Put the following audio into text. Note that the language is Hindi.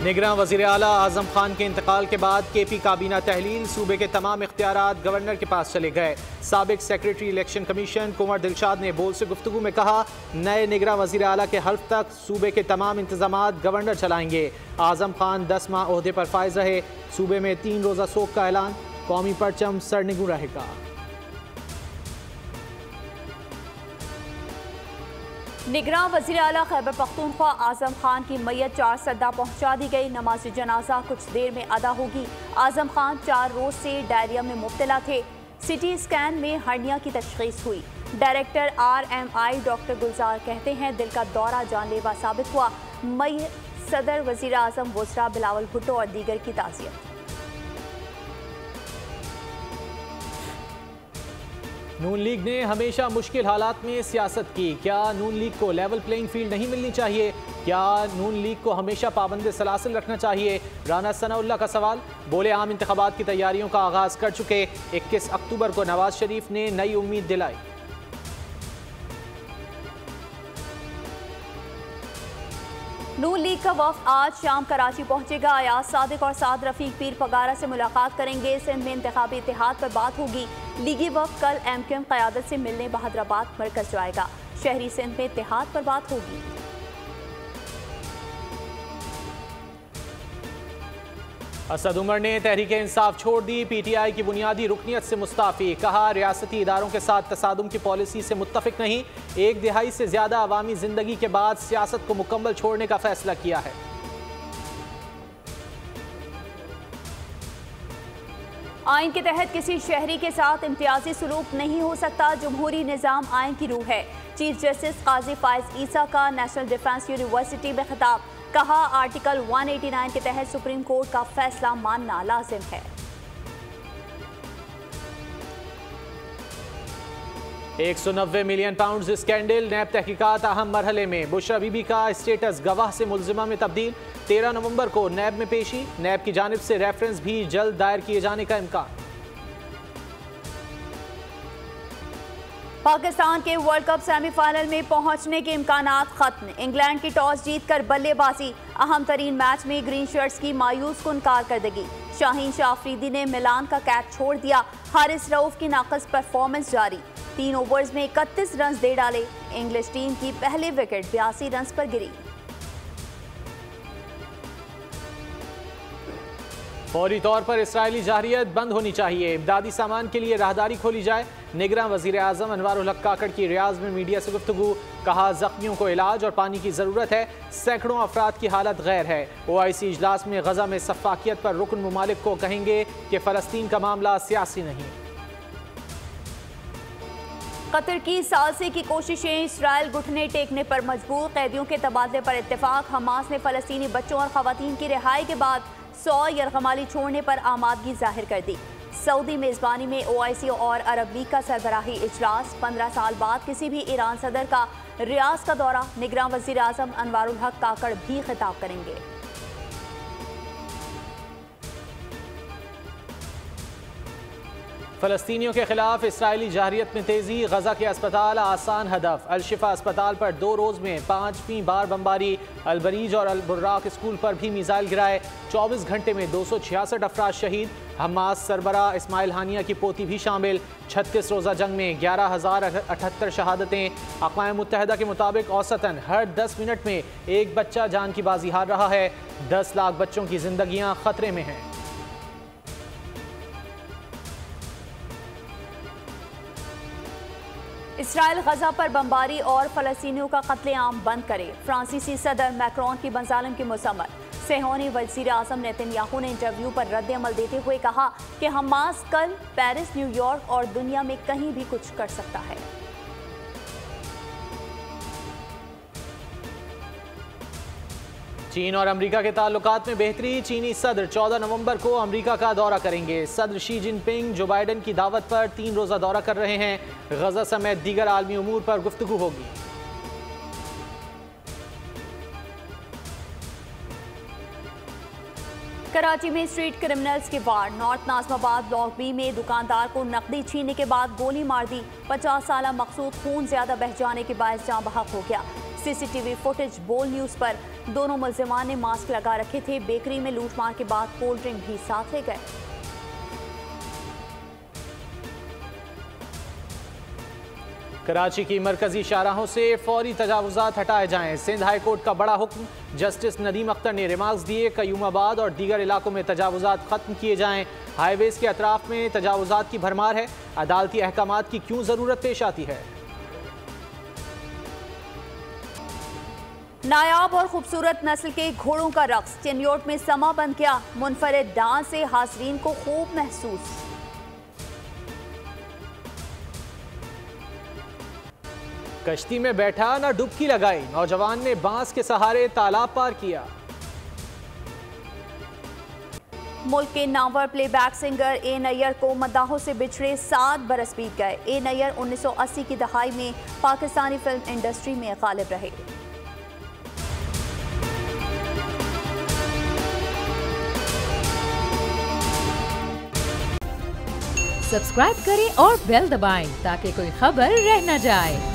निगरान वज़ीर आला आज़म खान के इंतकाल के बाद KP काबीना तहलील, सूबे के तमाम इख्तियारात गवर्नर के पास चले गए। साबिक सेक्रेटरी इलेक्शन कमीशन कुंवर दिलशाद ने बोल से गुफ्तगू में कहा, नए निगरान वज़ीर आला के हल्फ तक सूबे के तमाम इंतजामात गवर्नर चलाएंगे। आज़म खान 10 माह ओहदे पर फाइज रहे। सूबे में 3 रोज़ा सोग का ऐलान, कौमी परचम सरनिगू रहेगा। निगरान वज़ीर आला खैबर पख्तूनख्वा आज़म खान की मैयत 4 सद्दा पहुँचा दी गई। नमाज जनाजा कुछ देर में अदा होगी। आज़म खान 4 रोज से डायरिया में मुब्तला थे। सिटी स्कैन में हर्निया की तशख़ीस हुई। डायरेक्टर RMI डॉक्टर गुलजार कहते हैं, दिल का दौरा जानलेवा साबित हुआ। मैयत सदर वज़ीर आज़म वज़रा बिलावल भुट्टो और दीगर की ताज़ियत। नून लीग ने हमेशा मुश्किल हालात में सियासत की। क्या नून लीग को लेवल प्लेइंग फील्ड नहीं मिलनी चाहिए? क्या नून लीग को हमेशा पाबंद सलासिल रखना चाहिए? राना सनाउल्लाह का सवाल। बोले, आम इंतखाबात की तैयारियों का आगाज कर चुके। 21 अक्टूबर को नवाज शरीफ ने नई उम्मीद दिलाई। नून लीग का वफ़द आज शाम कराची पहुंचेगा। अयाज सादिक और साद रफीक पीर पगारा से मुलाकात करेंगे। सिंध में इंतखाबी इत्तेहाद पर बात होगी। लीगी वफ़द कल MQM क़यादत से मिलने बहादुराबाद मरकज जाएगा। शहरी सिंध में इत्तेहाद पर बात होगी। असद उमर ने तहरीक इंसाफ छोड़ दी। PTI की बुनियादी रुकनियत से मुस्ताफ़ी। कहा, रियासती इदारों के साथ तसादुम की पॉलिसी से मुत्तफिक नहीं। 1 दिहाई से ज्यादा अवामी जिंदगी के बाद सियासत को मुकम्मल छोड़ने का फैसला किया है। आइन के तहत किसी शहरी के साथ इम्तियाजी सलूक नहीं हो सकता। जमहूरी निज़ाम आइन की रूह है। चीफ जस्टिस काजी फायज ईसा का नेशनल डिफेंस यूनिवर्सिटी में खिताब। कहा, आर्टिकल 189 के तहत सुप्रीम कोर्ट का फैसला मानना लाजिम है। 190 मिलियन पाउंड स्कैंडल, नैब तहकीकात अहम मरहले में। बुशरा बीबी का स्टेटस गवाह से मुल्जिमा में तब्दील। 13 नवंबर को नैब में पेशी। नैब की जानिब से रेफरेंस भी जल्द दायर किए जाने का इम्कान। पाकिस्तान के वर्ल्ड कप सेमीफाइनल में पहुंचने के इम्कानात खत्म। इंग्लैंड की टॉस जीतकर बल्लेबाजी। अहम तरीन मैच में ग्रीन शर्ट्स की मायूस कुन कारकर्दगी। शाहीन शाह अफरीदी ने मिलान का कैच छोड़ दिया। हारिस रऊफ की नाक़िस परफॉर्मेंस जारी। 3 ओवर्स में 31 रन दे डाले। इंग्लिश टीम की पहली विकेट 82 रन पर गिरी। फौरी तौर पर इसराइली जारियत बंद होनी चाहिए। इमदादी सामान के लिए राहदारी खोली जाए। निगरान वज़ीर आज़म अनवारुल हक काकड़ की रियाज में मीडिया से गुफ्तगू। कहा, जख्मियों को इलाज और पानी की ज़रूरत है। सैकड़ों अफराद की हालत गैर है। OIC इजलास में गजा में सफ़ाकियत पर रुकन ममालिक को कहेंगे कि फ़लस्तीन का मामला सियासी नहीं। कतर की सालसे की कोशिशें, इसराइल घुटने टेकने पर मजबूर। कैदियों के तबादले पर इत्तेफाक। हमास ने फ़लस्तीनी बच्चों और ख़वातीन की रिहाई के बाद 100 यरगमाली छोड़ने पर आमादगी जाहिर कर दी। सऊदी मेज़बानी में OIC और अरब लीग का सरबराही इजलास। 15 साल बाद किसी भी ईरान सदर का रियाज का दौरा। निगरान वज़ीर आज़म अनवारुल हक काकड़ भी खिताब करेंगे। फ़लस्तीनियों के खिलाफ इसराइली जारियत में तेजी। गजा के अस्पताल आसान हदफ। अल-शिफा अस्पताल पर 2 रोज़ में 5वीं बार बमबारी। अल-बरीज और अल-बुर्राक स्कूल पर भी मिसाइल गिराए। 24 घंटे में 266 अफराद शहीद। हमास सरबरा इस्माइल हानिया की पोती भी शामिल। 36 रोज़ा जंग में 11,078 शहादतें। अक़वाम मुत्तहिदा के मुताबिक औसतन हर 10 मिनट में एक बच्चा जान की बाजी हार रहा है। 10 लाख बच्चों की जिंदगियां खतरे में हैं। इसराइल गजा पर बमबारी और फ़लस्तीनियों का कत्लेआम बंद करे। फ्रांसीसी सदर मैक्रोन की बंजालम की मज़म्मत। सेहोनी वज़ीर आज़म नेतन्याहू ने इंटरव्यू पर रद्द अमल देते हुए कहा कि हमास कल पेरिस, न्यूयॉर्क और दुनिया में कहीं भी कुछ कर सकता है। चीन और अमेरिका के ताल्लुकात में बेहतरी। चीनी सदर 14 नवंबर को अमेरिका का दौरा करेंगे। सदर शी जिनपिंग जो बाइडन की दावत पर 3 रोज़ा दौरा कर रहे हैं। गजा समेत दीगर आलमी उमूर पर गुफ्तगू होगी। कराची में स्ट्रीट क्रिमिनल्स के वार। नॉर्थ नाज़िमाबाद ब्लॉक बी में दुकानदार को नकदी छीनने के बाद गोली मार दी। 50 साला मकसूद खून ज्यादा बह जाने के बायस जान बहक हो गया। सीसीटीवी फुटेज बोल न्यूज पर। दोनों मुलजिमान ने मास्क लगा रखे थे। बेकरी में लूटमार के बाद कोल्ड ड्रिंक भी साथ ले गए। कराची की मरकजी शाहराहों से फौरी तजावुजात हटाए जाएं। सिंध हाई कोर्ट का बड़ा हुक्म। जस्टिस नदीम अख्तर ने रिमार्क्स दिए। कयूमाबाद और दीगर इलाकों में तजावुजात खत्म किए जाएं। हाईवेज के अतराफ में तजावुजात की भरमार है। अदालती अहकामात की क्यों जरूरत पेश आती है। नायाब और खूबसूरत नस्ल के घोड़ों का रक्स। चिन्योट में समा बंद किया। मुनफरिद डांस से हाज़रीन को खूब महसूस। कश्ती में बैठा न डुबकी लगाई। नौजवान ने बांस के सहारे तालाब पार किया। मुल्क के नामवर प्लेबैक सिंगर ए नैयर को मद्दाहों से बिछड़े 7 बरस बीत गए। ए नैयर 1980 की दहाई में पाकिस्तानी फिल्म इंडस्ट्री में गालिब रहे। सब्सक्राइब करें और बेल दबाएं ताकि कोई खबर रह न जाए।